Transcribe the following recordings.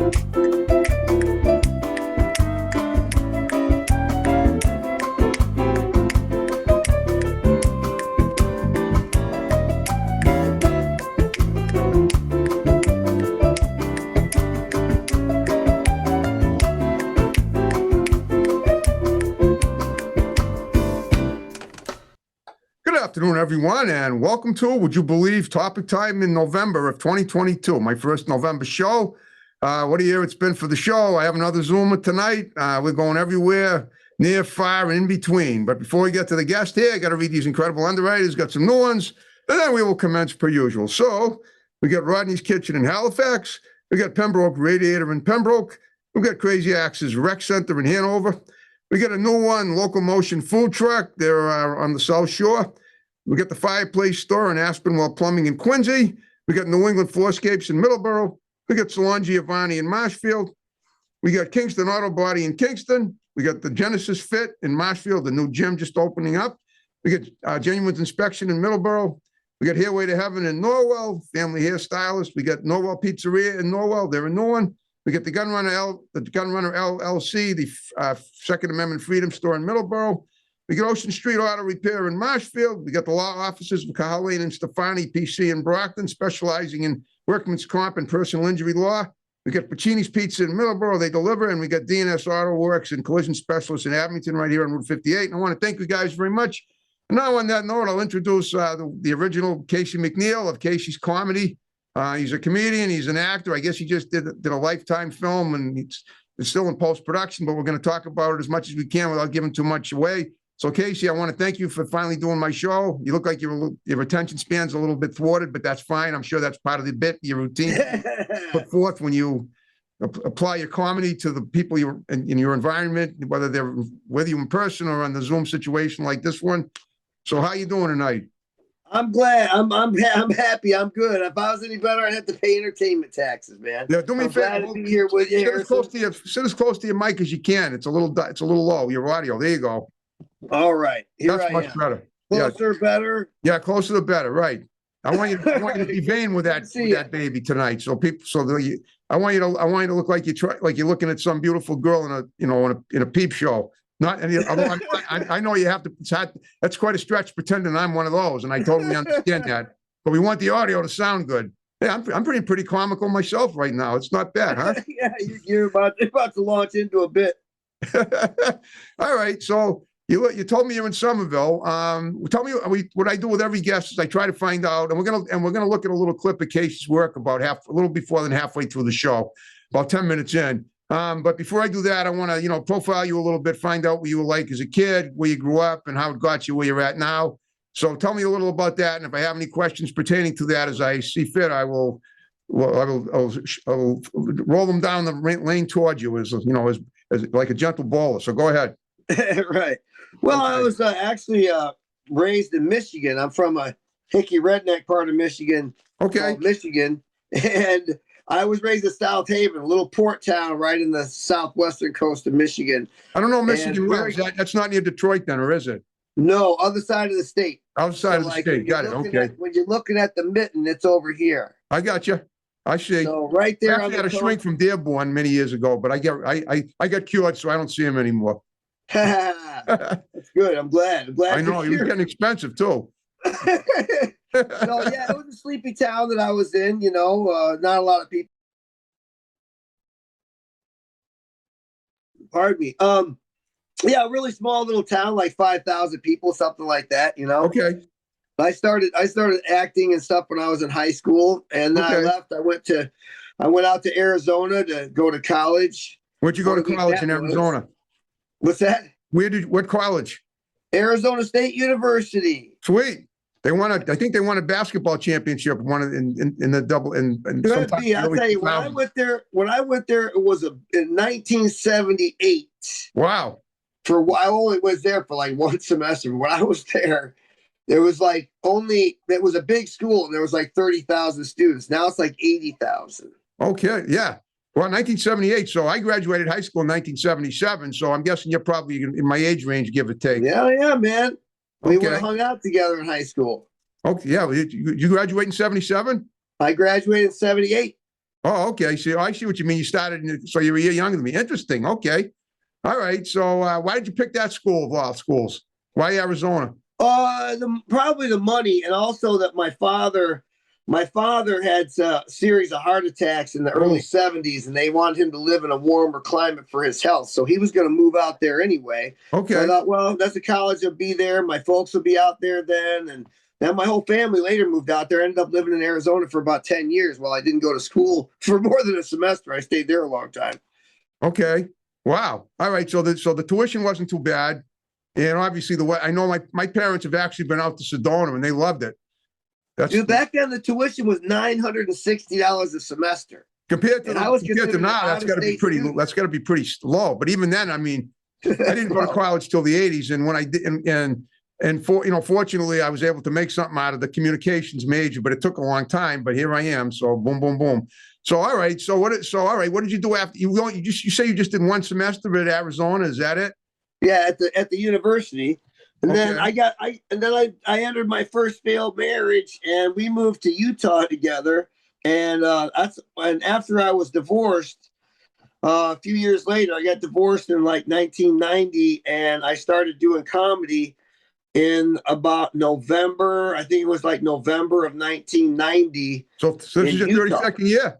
Good afternoon, everyone, and welcome to, would you believe, Topic Time in November of 2022, my first November show. What a year it's been for the show. I have another Zoomer tonight. We're going everywhere, near, far, and in between. But before we get to the guest here, I got to read these incredible underwriters, got some new ones, and then we will commence per usual. So we got Rodney's Kitchen in Halifax. We got Pembroke Radiator in Pembroke. We got Crazy Axe's Rec Center in Hanover. We got a new one, Locomotion Food Truck. They're on the South Shore. We got the Fireplace Store in Aspinwall Plumbing in Quincy. We got New England Floorscapes in Middleborough. We got Salon Giovanni in Marshfield. We got Kingston Auto Body in Kingston. We got the Genesis Fit in Marshfield, the new gym just opening up. We got Genuine's Inspection in Middleborough. We got Hairway to Heaven in Norwell, Family Hairstylist. We got Norwell Pizzeria in Norwell. They're a new one. We got the Gunrunner LLC, the Second Amendment Freedom Store in Middleborough. We got Ocean Street Auto Repair in Marshfield. We got the law offices of Cahalan and Stefani PC in Brockton, specializing in workman's comp and personal injury law. We got Pacini's Pizza in Middleborough. They deliver. And we got DNS Auto Works and Collision Specialists in Abington right here on Route 58. And I want to thank you guys very much. And now on that note, I'll introduce the original Casey McNeil of Casey's Comedy. He's a comedian. He's an actor. I guess he just did a Lifetime film, and it's still in post-production, but we're going to talk about it as much as we can without giving too much away. So, Casey, I want to thank you for finally doing my show. You look like your attention span's a little bit thwarted, but that's fine. I'm sure that's part of the bit, your routine put forth when you apply your comedy to the people you're in your environment, whether they're with you in person or on the Zoom situation like this one. So how you doing tonight? I'm glad. I'm happy. I'm good. If I was any better, I'd have to pay entertainment taxes, man. Yeah, do me a favor. Glad to be here with you. Sit as close to your mic as you can. It's a little low. Your audio. There you go. All right. That's much better. Closer, better. Yeah, closer the better. Right. I want you to be vain with that baby tonight. So I want you to look like you're looking at some beautiful girl in a peep show. Not any. Although I know you have to. That's quite a stretch pretending I'm one of those, and I totally understand that. But we want the audio to sound good. Yeah, I'm pretty comical myself right now. It's not bad, huh? Yeah, you're about to launch into a bit. All right, so. You told me you're in Somerville. Tell me what I do with every guest is I try to find out, and we're gonna look at a little clip of Casey's work about a little before than halfway through the show, about 10 minutes in. But before I do that, I want to profile you a little bit, find out what you were like as a kid, where you grew up, and how it got you where you're at now. So tell me a little about that, and if I have any questions pertaining to that as I see fit, I'll roll them down the lane towards you as like a gentle bowler. So go ahead. Right. Well, okay. I was actually raised in Michigan. I'm from a hickey redneck part of Michigan. Okay. Michigan. And I was raised in South Haven, a little port town right in the southwestern coast of Michigan. I don't know Michigan well. That's not near Detroit then, or is it? No, other side of the state. Outside of the state. Got it. Okay. When you're looking at the mitten, it's over here. I got you. I see. So right there. I had a shrink from Dearborn many years ago, but I got cured, so I don't see him anymore. That's good. I'm glad. I know he was getting expensive too. So yeah, it was a sleepy town that I was in. Not a lot of people. Pardon me. Yeah, really small little town, like 5,000 people, something like that. Okay. I started acting and stuff when I was in high school, and then I left. I went out to Arizona to go to college. Where'd you go to college in Arizona? What's that? What college? Arizona State University. Sweet. I think they won a basketball championship. One in the double. Could be. I'll tell you, when I went there, it was in 1978. Wow. I only was there for like one semester. When I was there, it was a big school, and there was like 30,000 students. Now it's like 80,000. Okay. Yeah. Well, 1978. So I graduated high school in 1977. So I'm guessing you're probably in my age range, give or take. Yeah, man. We would have hung out together in high school. Okay. Yeah. You graduate in 77? I graduated in 78. Oh, okay. So I see what you mean. You started, so you're a year younger than me. Interesting. Okay. All right. So why did you pick that school of all schools? Why Arizona? Probably the money, and also that my father had a series of heart attacks in the early '70s, and they wanted him to live in a warmer climate for his health. So he was going to move out there anyway. Okay. So I thought, well, that's a college. I'll be there. My folks will be out there then, and then my whole family later moved out there. I ended up living in Arizona for about 10 years while I didn't go to school for more than a semester. I stayed there a long time. Okay. Wow. All right. So the tuition wasn't too bad. And obviously the way I know my parents have actually been out to Sedona and they loved it. Dude, back then the tuition was $960 a semester. Compared to now, that's got to be pretty. student. That's got to be pretty low. But even then, I mean, I didn't go to college till the '80s, and when I did, fortunately, I was able to make something out of the communications major. But it took a long time. But here I am. So boom, boom, boom. So all right. So what did you do after you say you just did one semester at Arizona? Is that it? Yeah, at the university. And then Okay. I entered my first failed marriage, and we moved to Utah together. And after I was divorced, a few years later, I got divorced in like 1990, and I started doing comedy in about November. I think it was like November of 1990. So this is your Utah. 32nd year.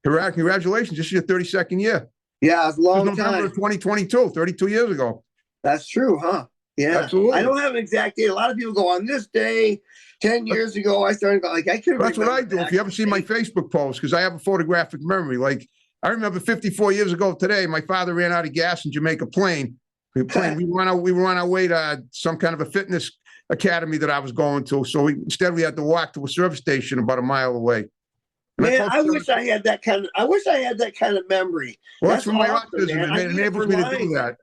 Congratulations! This is your 32nd year. Yeah, it's a It was long November time. of 2022, 32 years ago. That's true, huh? Yeah. Absolutely. I don't have an exact date. A lot of people go on this day, 10 years ago. I started like I couldn't. That's what I remember do. If you ever see my Facebook post, because I have a photographic memory. Like I remember 54 years ago today, my father ran out of gas in Jamaica Plain. We were on our way to some kind of a fitness academy that I was going to. So instead we had to walk to a service station about a mile away. And Man, I wish I had that kind of memory. Well, that's from my awesome, autism. man. I It need it enables for me to do lines. that.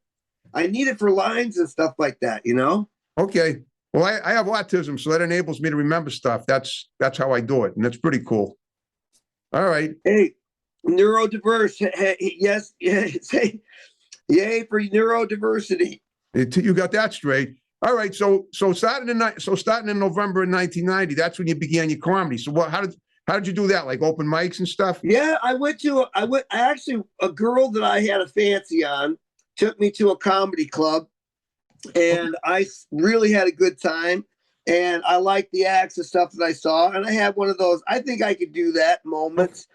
I need it for lines and stuff like that, you know? Okay. Well, I have autism, so that enables me to remember stuff. That's how I do it, and that's pretty cool. All right. Hey, neurodiverse. Hey, yes, say yay for neurodiversity. You got that straight. All right. So starting in November of 1990, that's when you began your comedy. So how did you do that? Like open mics and stuff? Yeah, a girl that I had a fancy on took me to a comedy club, and I really had a good time, and I liked the acts and stuff that I saw, and I had one of those I think I could do that moments.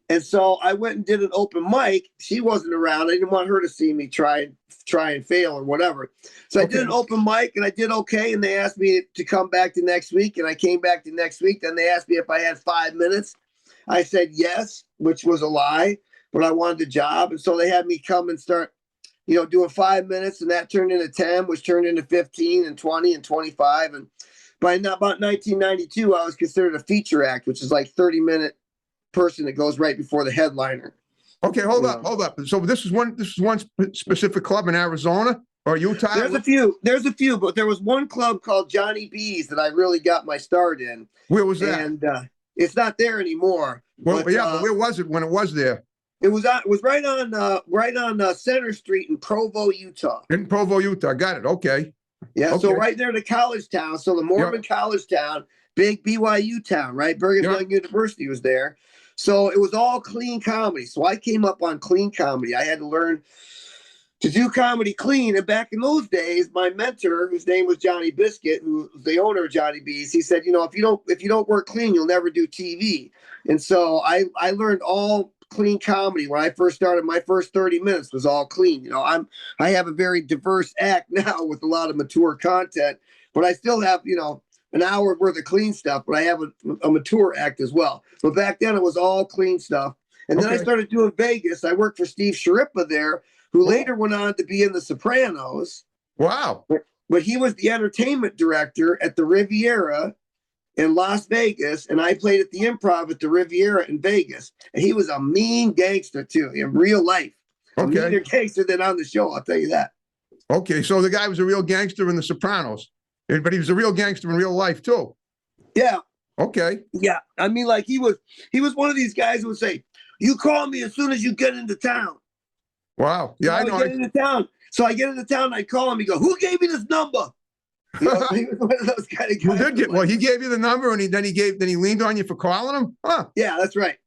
And so I went and did an open mic. She wasn't around. I didn't want her to see me try and fail or whatever. So I did an open mic and I did okay. And they asked me to come back the next week. And I came back the next week. Then they asked me if I had 5 minutes. I said yes, which was a lie, but I wanted the job. And so they had me come and start, doing 5 minutes. And that turned into 10, which turned into 15 and 20 and 25. And by about 1992, I was considered a feature act, which is like 30-minute person that goes right before the headliner. Okay, hold up. So this is one specific club in Arizona or Utah? There's a few, but there was one club called Johnny B's that I really got my start in. Where was that? And it's not there anymore. Well, but where was it when it was there? It was right on Center Street in Provo, Utah. In Provo, Utah. Got it. Okay. Yeah, Okay. so right there to college town. So the Mormon college town, big BYU town, right? Brigham Young University was there. So it was all clean comedy. So I came up on clean comedy. I had to learn to do comedy clean. And back in those days, my mentor, whose name was Johnny Biscuit, who was the owner of Johnny B's, he said, if you don't work clean, you'll never do TV. And so I learned all clean comedy. When I first started, my first 30 minutes was all clean. I have a very diverse act now with a lot of mature content, but I still have, an hour worth of clean stuff, but I have a mature act as well. But back then it was all clean stuff. And then I started doing Vegas. I worked for Steve Sharippa there, who later went on to be in The Sopranos. Wow. But he was the entertainment director at the Riviera in Las Vegas, and I played at the Improv at the Riviera in Vegas. And he was a mean gangster too, in real life. A meaner gangster than on the show, I'll tell you that. Okay, so the guy was a real gangster in The Sopranos. But he was a real gangster in real life too. Yeah. Okay. Yeah. I mean, like he was one of these guys who would say, "You call me as soon as you get into town." Wow. Yeah, I know. Get into town. So I get into town and I call him. He go, "Who gave you this number?" He was one of those kind of guys. Well, he gave you the number and then he leaned on you for calling him? Huh. Yeah, that's right.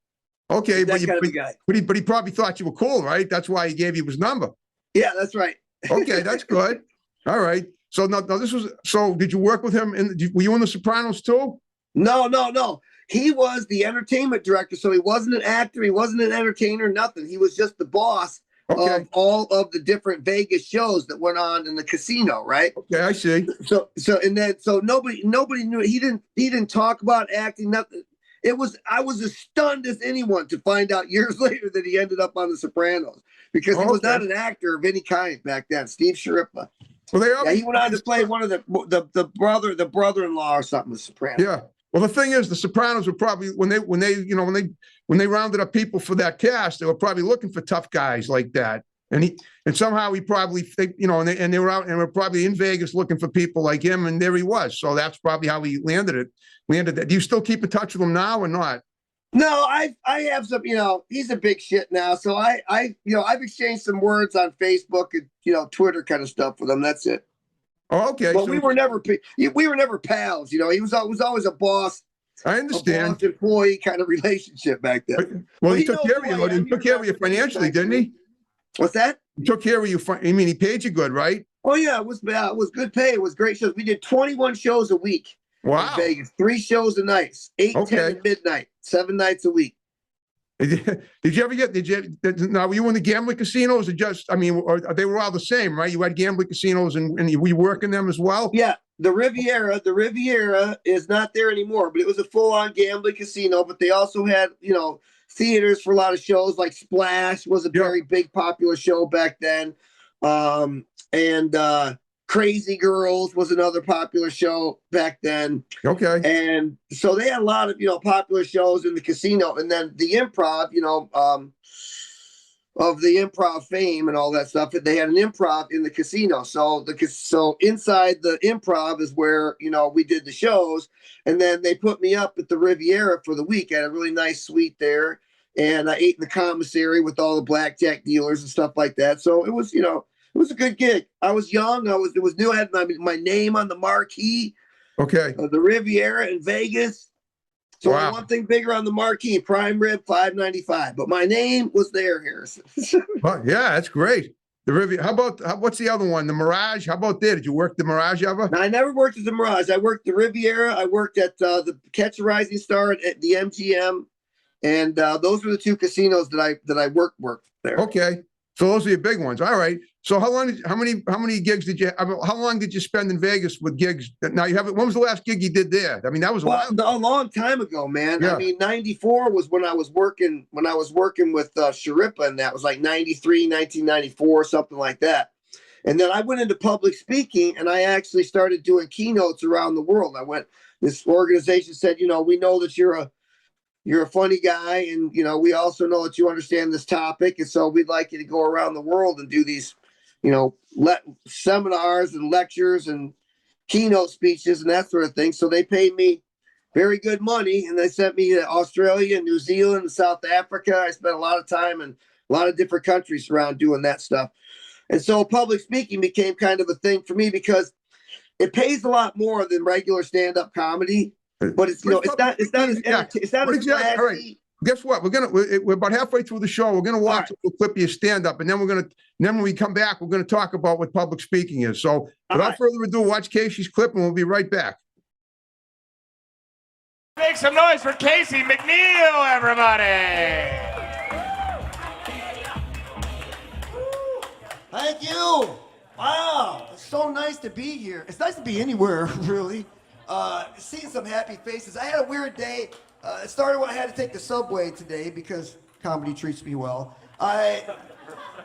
Okay, He's but that kind of a guy. but he probably thought you were cool, right? That's why he gave you his number. Yeah, that's right. Okay, that's good. All right. So now this was. So did you work with him? Were you in The Sopranos too? No. He was the entertainment director, so he wasn't an actor, he wasn't an entertainer, nothing. He was just the boss Okay. of all of the different Vegas shows that went on in the casino, right? Okay, I see. So nobody knew. He didn't talk about acting, nothing. I was as stunned as anyone to find out years later that he ended up on The Sopranos, because he was not an actor of any kind back then. Steve Shariffa. Well, he went on to play one of the brother-in-law or something. The Sopranos. Yeah. Well, the thing is, The Sopranos were probably when they rounded up people for that cast, they were probably looking for tough guys like that. And somehow he probably, and they were out and were probably in Vegas looking for people like him, and there he was. So that's probably how he landed that. Do you still keep in touch with him now or not? No, I have some. He's a big shit now. So I've exchanged some words on Facebook and Twitter kind of stuff with him. That's it. Oh, okay. But we were never pals. He was always a boss. I understand. A boss employee kind of relationship back then. Well, he took care of you. He took care of you financially, didn't he? What's that? He took care of you. I mean, he paid you good, right? Oh yeah, it was good pay. It was great shows. We did 21 shows a week. Wow. In Vegas, 3 shows a night, 8, 10, and midnight, 7 nights a week. Did you ever now were you in the gambling casinos or they were all the same, right? You had gambling casinos and were you working them as well? Yeah. The Riviera is not there anymore, but it was a full-on gambling casino. But they also had, theaters for a lot of shows, like Splash was a very big popular show back then. And Crazy Girls was another popular show back then. Okay. And so they had a lot of, popular shows in the casino. And then the Improv, of the Improv fame and all that stuff, they had an Improv in the casino. So inside the Improv is where, we did the shows. And then they put me up at the Riviera for the week. I had a really nice suite there. And I ate in the commissary with all the blackjack dealers and stuff like that. So it was, it was a good gig. I was young. It was new. I had my name on the marquee. Okay. The Riviera in Vegas. So one thing bigger on the marquee, prime rib, $5.95. But my name was there, Harrison. Well, yeah, that's great. The Riviera. What's the other one? The Mirage. How about there? Did you work the Mirage ever? No, I never worked at the Mirage. I worked the Riviera. I worked at the Catch a Rising Star at the MGM, and those were the 2 casinos that I worked there. Okay. So those are your big ones. All right. So how many gigs did you how long did you spend in Vegas with gigs? Now when was the last gig you did there? I mean, that was a long time ago, man. Yeah. I mean, 94 was when I was working with Shariffa, and that was like 93, 1994, something like that. And then I went into public speaking, and I actually started doing keynotes around the world. This organization said, we know that you're a funny guy, and we also know that you understand this topic, and so we'd like you to go around the world and do these seminars and lectures and keynote speeches and that sort of thing. So they paid me very good money, and they sent me to Australia, New Zealand, and South Africa. I spent a lot of time in a lot of different countries around doing that stuff. And so public speaking became kind of a thing for me because it pays a lot more than regular stand-up comedy. But it's it's not as flashy. All right. Guess what? We're about halfway through the show. We're gonna watch a clip of your stand up, and then when we come back, we're gonna talk about what public speaking is. So without further ado, watch Casey's clip, and we'll be right back. Make some noise for Casey McNeil, everybody. Thank you. Wow, it's so nice to be here. It's nice to be anywhere, really. Seeing some happy faces. I had a weird day. It started when I had to take the subway today because comedy treats me well. And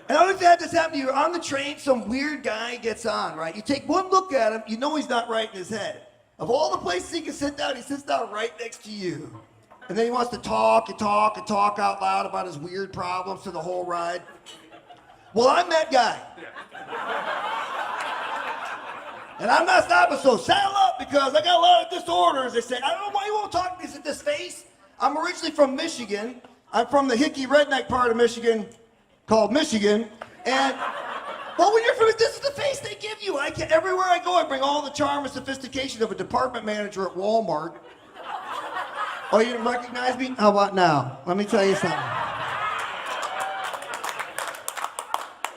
I don't know if that just happened to you. On the train, some weird guy gets on, right? You take one look at him, you know he's not right in his head. Of all the places he can sit down, he sits down right next to you. And then he wants to talk out loud about his weird problems for the whole ride. Well, I'm that guy. And I'm not stopping, so saddle up because I got a lot of disorders. They say, I don't know why you won't talk to me. Is it this face? I'm originally from Michigan. I'm from the hicky redneck part of Michigan called Michigan. And, well, when you're from, this is the face they give you. Everywhere I go, I bring all the charm and sophistication of a department manager at Walmart. Oh, you didn't recognize me? How about now? Let me tell you something.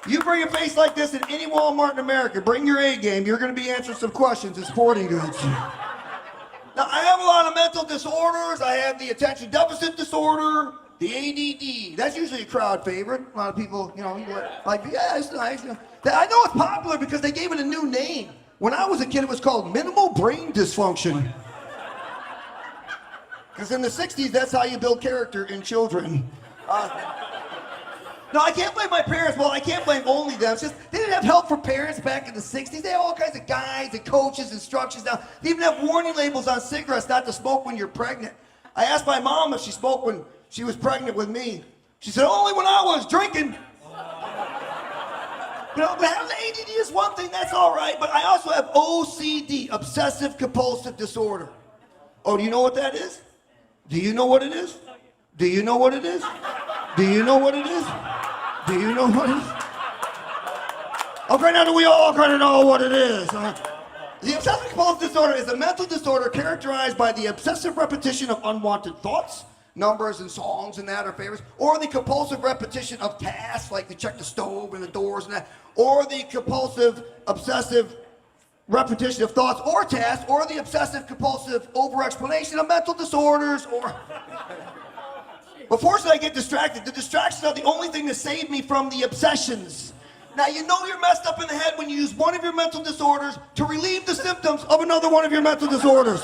You bring a face like this in any Walmart in America, bring your A game, you're going to be answering some questions in sporting goods. Now, I have a lot of mental disorders. I have the attention deficit disorder, the ADD. That's usually a crowd favorite. A lot of people, like, yeah, it's nice. I know it's popular because they gave it a new name. When I was a kid, it was called minimal brain dysfunction. Because in the 60s, that's how you build character in children. No, I can't blame my parents. Well, I can't blame only them. It's just they didn't have help for parents back in the 60s. They had all kinds of guides and coaches, instructions. Now, they even have warning labels on cigarettes not to smoke when you're pregnant. I asked my mom if she smoked when she was pregnant with me. She said, only when I was drinking. But having ADD is one thing, that's all right. But I also have OCD, obsessive compulsive disorder. Oh, do you know what that is? Do you know what it is? Do you know what it is? Do you know what it is? Do you know what it is? Okay, now do we all kind of know what it is? The obsessive compulsive disorder is a mental disorder characterized by the obsessive repetition of unwanted thoughts, numbers and songs and that are favorites, or the compulsive repetition of tasks like to check the stove and the doors and that, or the compulsive obsessive repetition of thoughts or tasks, or the obsessive compulsive over-explanation of mental disorders, or... But fortunately, I get distracted. The distractions are the only thing that save me from the obsessions. Now, you know you're messed up in the head when you use one of your mental disorders to relieve the symptoms of another one of your mental disorders.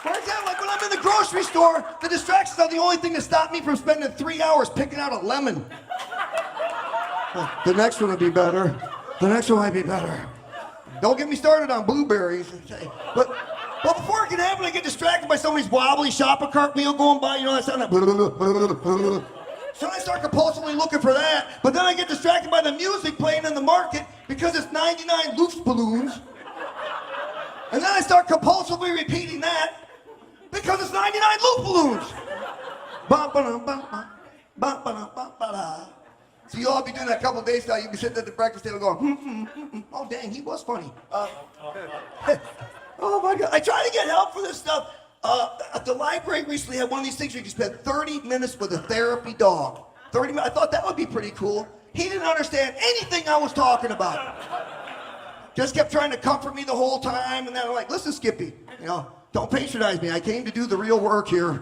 For example, like when I'm in the grocery store, the distractions are the only thing that stop me from spending 3 hours picking out a lemon. The next one will be better. The next one might be better. Don't get me started on blueberries. But before it can happen, I get distracted by somebody's wobbly shopping cart wheel going by. You know that sound? So I start compulsively looking for that. But then I get distracted by the music playing in the market because it's 99 loose balloons. And then I start compulsively repeating that because it's 99 loose balloons. So you'll all be doing that a couple days now. You'll be sitting at the breakfast table going, oh, dang, he was funny. Oh my God, I try to get help for this stuff. At the library recently had one of these things where you can spend 30 minutes with a therapy dog. 30 minutes, I thought that would be pretty cool. He didn't understand anything I was talking about. Just kept trying to comfort me the whole time, and then I'm like, listen, Skippy, don't patronize me. I came to do the real work here.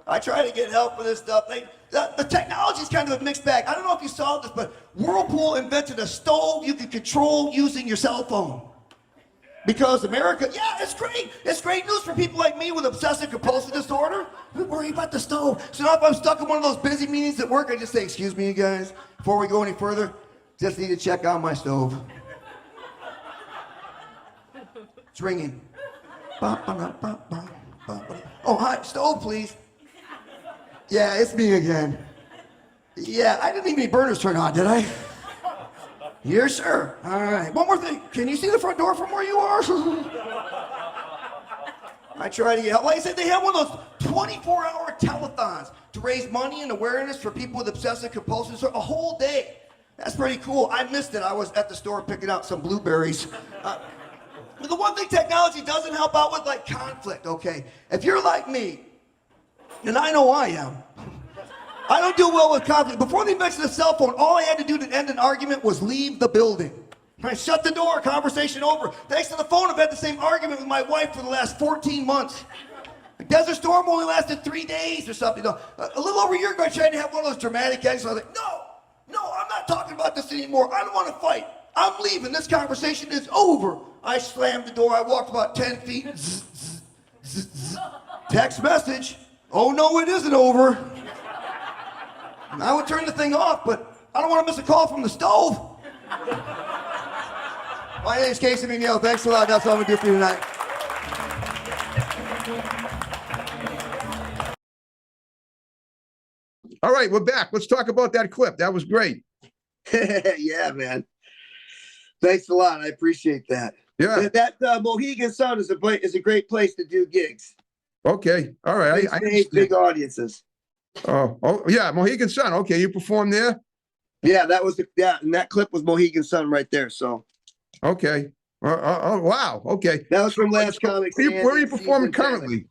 I try to get help for this stuff. The technology's kind of a mixed bag. I don't know if you saw this, but Whirlpool invented a stove you can control using your cell phone. Because America, yeah, it's great. It's great news for people like me with obsessive compulsive disorder. Don't worry about the stove. So now if I'm stuck in one of those busy meetings at work, I just say, excuse me, you guys, before we go any further, just need to check on my stove. It's ringing. Oh, hi, stove, please. Yeah, it's me again. Yeah, I didn't even need burners turned on, did I? Yes, sir. All right. One more thing. Can you see the front door from where you are? I try to get help. Like I said, they have one of those 24-hour telethons to raise money and awareness for people with obsessive compulsive disorder. A whole day. That's pretty cool. I missed it. I was at the store picking out some blueberries. But the one thing technology doesn't help out with, like conflict, okay? If you're like me, and I know I am, I don't do well with conflict. Before the invention of the cell phone, all I had to do to end an argument was leave the building. I shut the door, conversation over. Thanks to the phone, I've had the same argument with my wife for the last 14 months. Desert Storm only lasted 3 days or something. A little over a year ago, I tried to have one of those dramatic exits. I was like, no, I'm not talking about this anymore. I don't want to fight. I'm leaving. This conversation is over. I slammed the door. I walked about 10 feet. Zzz, zzz, zzz, zzz. Text message. Oh, no, it isn't over. I would turn the thing off, but I don't want to miss a call from the stove. My name's Casey McNeil. Thanks a lot. That's all I'm going to do for you tonight. All right, we're back. Let's talk about that clip. That was great. Yeah, man. Thanks a lot. I appreciate that. Yeah. That Mohegan Sun is a great place to do gigs. Okay. All right. I Big, big audiences. Oh, yeah. Mohegan Sun. Okay. You performed there? Yeah, and that clip was Mohegan Sun right there. So. Okay. Oh, wow. Okay. That was from last comic. Where are you performing currently?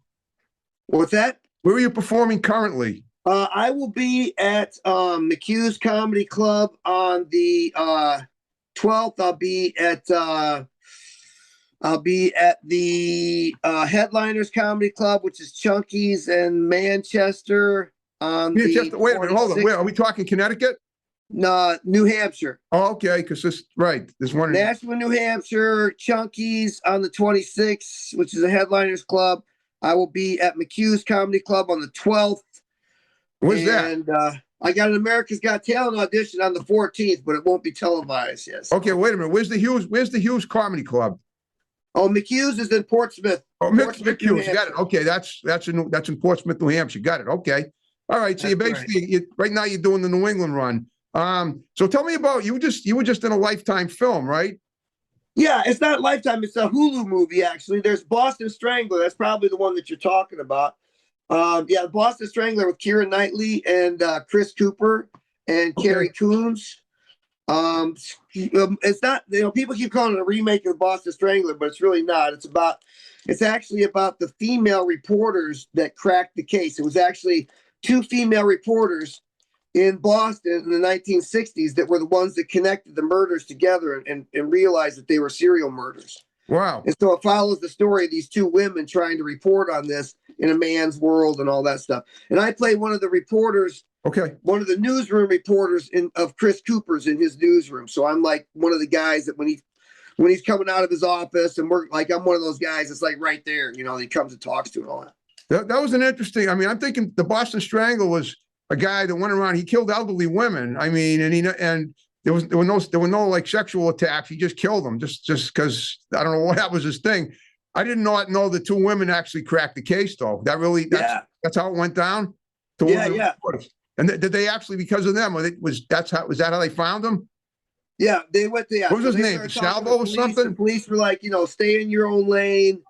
What's that? Where are you performing currently? I will be at McHugh's Comedy Club on the 12th. I'll be at the Headliners Comedy Club, which is Chunky's in Manchester. Manchester, wait a minute, hold on. Where are we talking? Connecticut? No, New Hampshire. Oh, okay, because there's one. Nashua, New Hampshire, Chunky's on the 26th, which is a Headliners Club. I will be at McHugh's Comedy Club on the 12th. Where's that? And I got an America's Got Talent audition on the 14th, but it won't be televised. Yes. Okay, wait a minute. Where's the Hughes Comedy Club? Oh, McHugh's is in Portsmouth. Oh, Portsmouth, New McHugh's. Got it. Okay, that's in Portsmouth, New Hampshire. Got it. Okay. All right. So That's you're basically right now you're doing the New England run. So tell me about you were just in a Lifetime film, right? Yeah, it's not Lifetime. It's a Hulu movie, actually. There's Boston Strangler. That's probably the one that you're talking about. Yeah, Boston Strangler with Keira Knightley and Chris Cooper and Carrie Coons. It's not, people keep calling it a remake of Boston Strangler, but it's really not. It's actually about the female reporters that cracked the case. It was actually two female reporters in Boston in the 1960s that were the ones that connected the murders together and realized that they were serial murders. Wow. And so it follows the story of these two women trying to report on this in a man's world and all that stuff. And I play one of the reporters, one of the newsroom reporters of Chris Cooper's in his newsroom. So I'm like one of the guys that when he's coming out of his office and I'm one of those guys that's like right there, he comes and talks to and all that. That was an interesting, I'm thinking the Boston Strangler was a guy that went around, he killed elderly women. And there were no like sexual attacks. He just killed them just because I don't know what that was his thing. I did not know the two women actually cracked the case though. That's how it went down. Yeah. And did they actually, because of them, was that how they found him? Yeah, they went there. What was his name? Salvo or something? The police were like, stay in your own lane.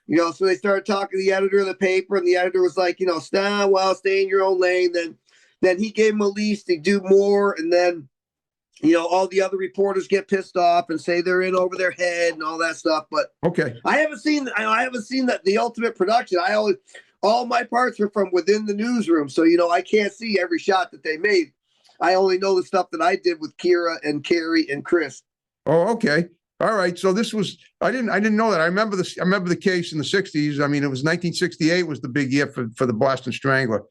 So they started talking to the editor of the paper, and the editor was like, stay in your own lane. Then he gave him a leash to do more, and then all the other reporters get pissed off and say they're in over their head and all that stuff. But okay, I haven't seen that the ultimate production. All my parts are from within the newsroom, so I can't see every shot that they made. I only know the stuff that I did with Keira and Carrie and Chris. Oh, okay. All right. So this was I didn't know that. I remember the case in the 60s. It was 1968 was the big year for the Boston Strangler.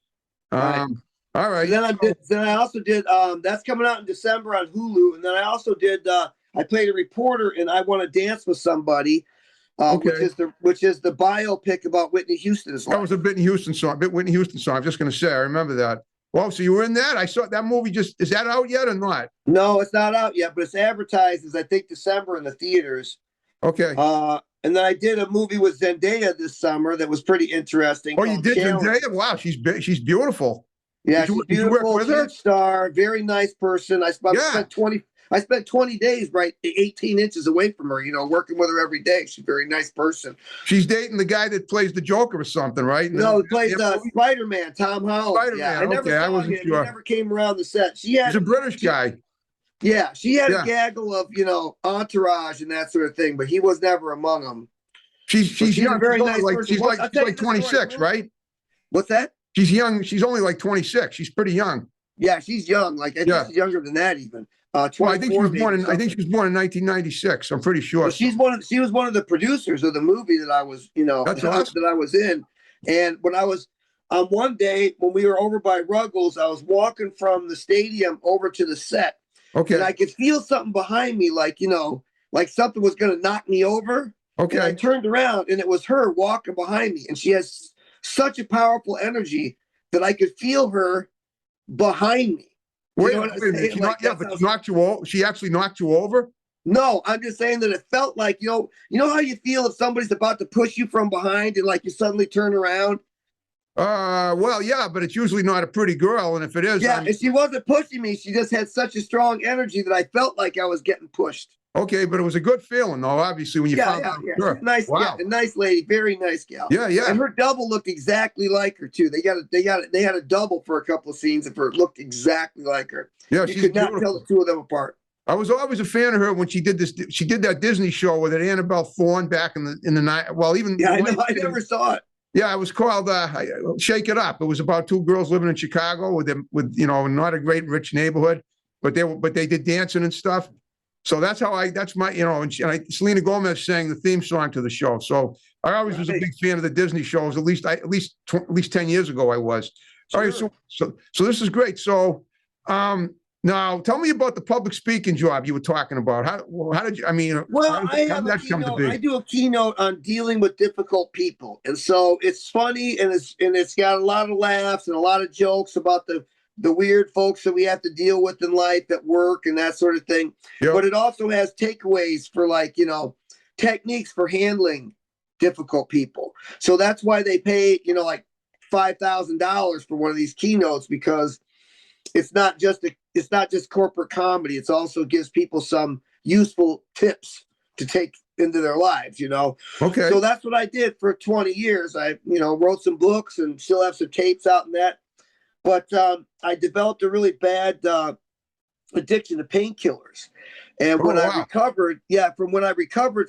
Right. All right. Then I also did that's coming out in December on Hulu, and then I also did I played a reporter in I Want to Dance with Somebody, which is the biopic about Whitney Houston's life. That was a Whitney Houston song. I'm just going to say I remember that. Well, so you were in that? I saw that movie. Is that out yet or not? No, it's not out yet, but it's advertised as I think December in the theaters. Okay. And then I did a movie with Zendaya this summer that was pretty interesting. Oh, you did Zendaya? Wow, she's beautiful. Yeah, she's beautiful, huge star, very nice person. I spent 20 days 18 inches away from her, working with her every day. She's a very nice person. She's dating the guy that plays the Joker or something, right? No, he plays Spider-Man, Tom Holland. Spider-Man, I wasn't sure. He never came around the set. He's a British guy. Yeah, she had a gaggle of, entourage and that sort of thing, but he was never among them. She's young. Very nice person. She's like 26, right? What's that? She's young. She's only like 26. She's pretty young. Yeah, she's young. Like I think she's younger than that even. Well, I think she was born in 1996. I'm pretty sure. Well, she was one of the producers of the movie that I was, That's awesome. that I was in. And when I was one day when we were over by Ruggles, I was walking from the stadium over to the set. Okay. And I could feel something behind me, like something was going to knock me over. Okay. And I turned around and it was her walking behind me. And she has such a powerful energy that I could feel her behind me. Wait a minute. But she knocked you over? She actually knocked you over? No, I'm just saying that it felt like, you know how you feel if somebody's about to push you from behind and like you suddenly turn around? Well, yeah, but it's usually not a pretty girl. And if it is. Yeah, and she wasn't pushing me. She just had such a strong energy that I felt like I was getting pushed. Okay, but it was a good feeling, though, obviously, when you found out. Yeah. Nice, wow. A nice lady, very nice gal. Yeah. And her double looked exactly like her too. They had a double for a couple of scenes, and it looked exactly like her. Yeah, you could not tell the two of them apart. I was always a fan of her when she did this. She did that Disney show with that Annabelle Thorne back in the night. Well, even Yeah, I know. I never saw it. Yeah, it was called Shake It Up. It was about two girls living in Chicago with not a great rich neighborhood, but they did dancing and stuff. So that's my Selena Gomez sang the theme song to the show. So I always was a big fan of the Disney shows. At least 10 years ago I was. All right, so this is great. So now tell me about the public speaking job you were talking about. How did you? I mean, well, how did that come to be? I do a keynote on dealing with difficult people, and so it's funny and it's got a lot of laughs and a lot of jokes about the weird folks that we have to deal with in life at work and that sort of thing. Yep. But it also has takeaways for techniques for handling difficult people. So that's why they pay like $5,000 for one of these keynotes, because it's not just corporate comedy. It also gives people some useful tips to take into their lives, Okay. So that's what I did for 20 years. I, wrote some books and still have some tapes out in that. But I developed a really bad addiction to painkillers. And when I recovered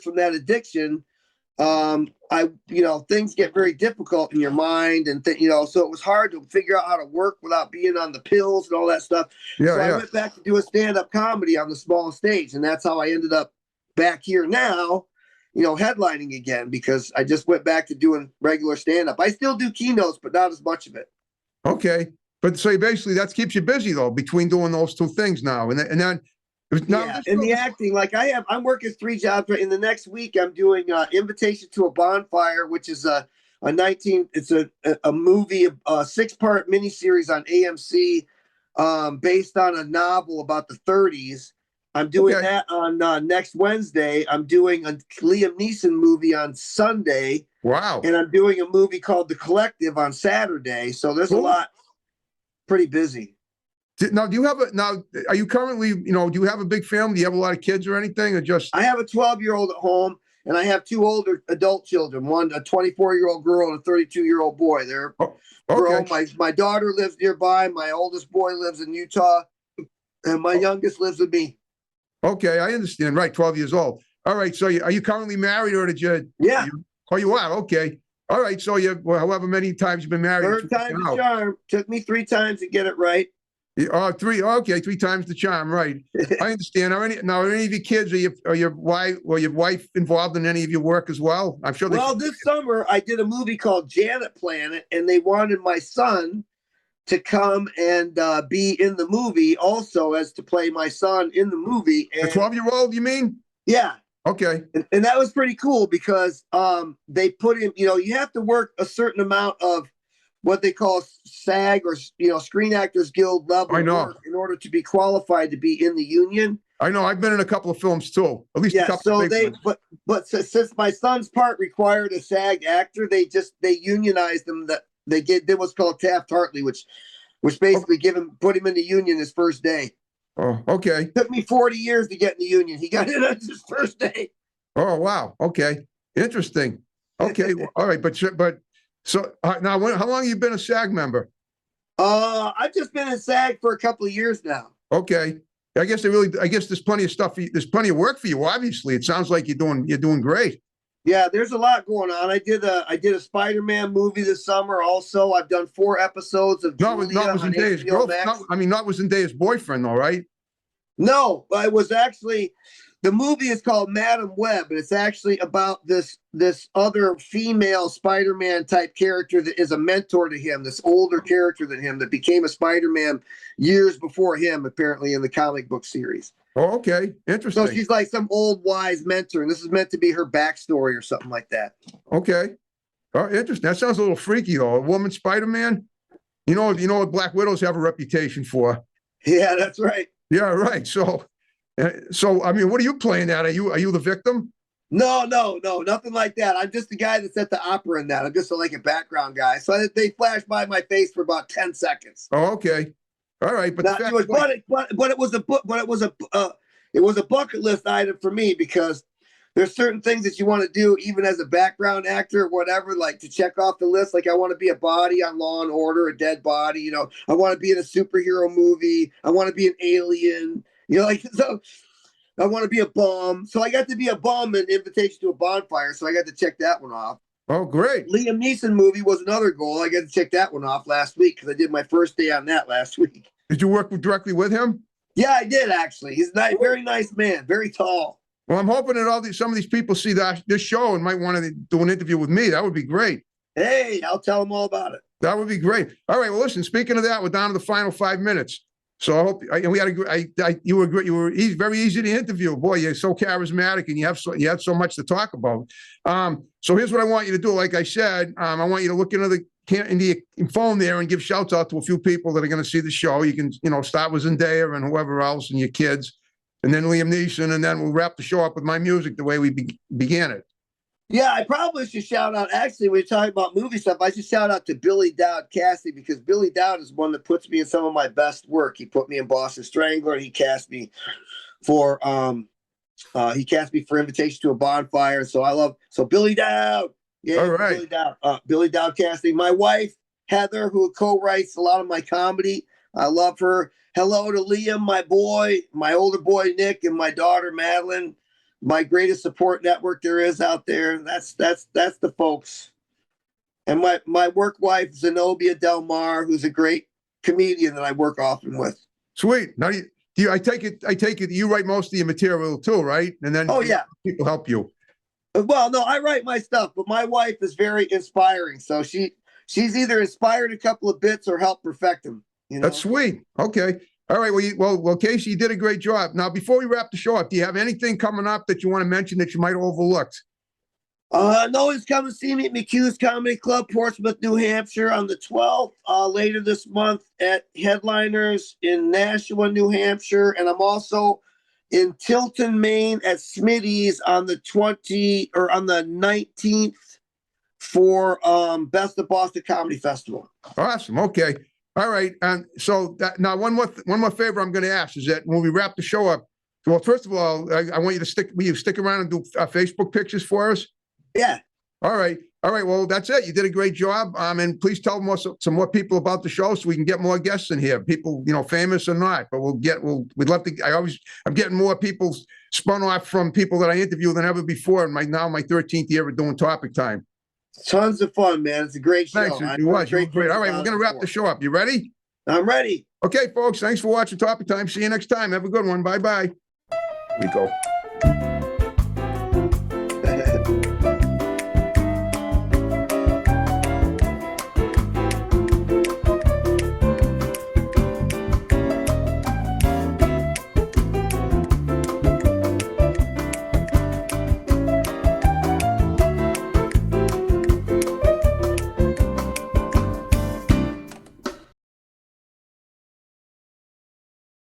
from that addiction, things get very difficult in your mind, and so it was hard to figure out how to work without being on the pills and all that stuff. Yeah, so I went back to do a stand-up comedy on the small stage, and that's how I ended up back here now, headlining again, because I just went back to doing regular stand-up. I still do keynotes, but not as much of it. Okay. But so basically that keeps you busy though, between doing those two things now. And then the acting, like I'm working 3 jobs right. In the next week, I'm doing Invitation to a Bonfire, which is a movie, a 6-part miniseries on AMC, based on a novel about the 30s. I'm doing that on next Wednesday. I'm doing a Liam Neeson movie on Sunday. Wow. And I'm doing a movie called The Collective on Saturday. So there's a lot. Pretty busy. Now, are you currently, do you have a big family? Do you have a lot of kids or anything, or just? I have a 12-year-old at home, and I have 2 older adult children, one a 24-year-old girl and a 32-year-old boy. They're grown. My daughter lives nearby. My oldest boy lives in Utah, and my youngest lives with me. Okay, I understand. Right, 12 years old. All right, so are you currently married, or did you? Yeah. You are? Okay. All right, so however many times you've been married. Third time's the charm. Took me 3 times to get it right. 3 times the charm, right? I understand. Are any of your kids or your wife involved in any of your work as well? I'm sure. Well, this summer I did a movie called Janet Planet, and they wanted my son to come and be in the movie also, as to play my son in the movie. And, a 12-year-old, you mean? Yeah. Okay. And that was pretty cool, because they put in, you have to work a certain amount of what they call SAG, or Screen Actors Guild level work, in order to be qualified to be in the union. I know. I've been in a couple of films too. At least a couple. So but since my son's part required a SAG actor, they unionized them. That they did what's called Taft-Hartley, which basically put him in the union his first day. Oh, okay. It took me 40 years to get in the union. He got in on his first day. Oh, wow. Okay. Interesting. Okay. All right. But so now, how long have you been a SAG member? I've just been in SAG for a couple of years now. Okay. I guess there's plenty of stuff. There's plenty of work for you. Obviously, it sounds like you're doing great. Yeah, there's a lot going on. I did a Spider-Man movie this summer. Also, I've done 4 episodes of not was Zendaya's girlfriend. Not was Zendaya's boyfriend, though, right? No, it was actually, the movie is called Madam Web, and it's actually about this other female Spider-Man type character that is a mentor to him, this older character than him that became a Spider-Man years before him, apparently, in the comic book series. Oh, okay. Interesting. So she's like some old wise mentor, and this is meant to be her backstory or something like that. Okay. Oh, interesting. That sounds a little freaky, though. A woman Spider-Man? You know what Black Widows have a reputation for. Yeah, that's right. Yeah, right. So I mean, what are you playing at? Are you the victim? No, nothing like that. I'm just the guy that's at the opera in that. I'm just like a background guy. So they flash by my face for about 10 seconds. Oh, okay. All right, but it was a bucket list item for me, because there's certain things that you want to do even as a background actor or whatever, like to check off the list. Like I want to be a body on Law and Order, a dead body. I want to be in a superhero movie. I want to be an alien. You know, like so. I want to be a bum, so I got to be a bum in Invitation to a Bonfire, so I got to check that one off. Oh, great. Liam Neeson movie was another goal. I got to check that one off last week because I did my first day on that last week. Did you work directly with him? Yeah, I did actually. He's a nice, very nice man, very tall. Well, I'm hoping that some of these people see this show and might want to do an interview with me. That would be great. Hey, I'll tell them all about it. That would be great. All right. Well, listen, speaking of that, we're down to the final 5 minutes. So I hope we had you were great. He's very easy to interview. Boy, you're so charismatic and you had so much to talk about. So here's what I want you to do. Like I said, I want you to look into the phone there and give shouts out to a few people that are going to see the show. You can, start with Zendaya and whoever else and your kids, and then Liam Neeson, and then we'll wrap the show up with my music the way we began it. Yeah, I probably should shout out. Actually, when you're talking about movie stuff, I should shout out to Billy Dowd Cassidy because Billy Dowd is one that puts me in some of my best work. He put me in Boston Strangler. He cast me for Invitation to a Bonfire. So Billy Dowd. Yeah, all right. Billy Dowd Cassidy. My wife Heather, who co-writes a lot of my comedy. I love her. Hello to Liam, my boy, my older boy Nick, and my daughter Madeline. My greatest support network there is out there. That's the folks. And my work wife, Zenobia Del Mar, who's a great comedian that I work often with. Sweet. Now, I take it you write most of your material too, right? And then people help you. Well, no, I write my stuff, but my wife is very inspiring. So she's either inspired a couple of bits or helped perfect them. That's sweet. Okay. All right. Well, Casey, you did a great job. Now, before we wrap the show up, do you have anything coming up that you want to mention that you might have overlooked? No, he's come to see me at McHugh's Comedy Club, Portsmouth, New Hampshire on the 12th, later this month at Headliners in Nashua, New Hampshire. And I'm also in Tilton, Maine at Smitty's on the 19th for Best of Boston Comedy Festival. Awesome. Okay. All right. And so now one more favor I'm going to ask is that when we wrap the show up, well, first of all, I want you to stick around and do Facebook pictures for us. Yeah. All right. Well, that's it. You did a great job. And please tell some more people about the show so we can get more guests in here. People, famous or not, but we'd love to. I'm getting more people spun off from people that I interview than ever before. And my 13th year of doing Topic Time. Tons of fun, man. It's a great show. Thanks. You was great. All right, we're going to wrap the show up. You ready? I'm ready. Okay, folks. Thanks for watching Topic Time. See you next time. Have a good one. Bye-bye. Here we go.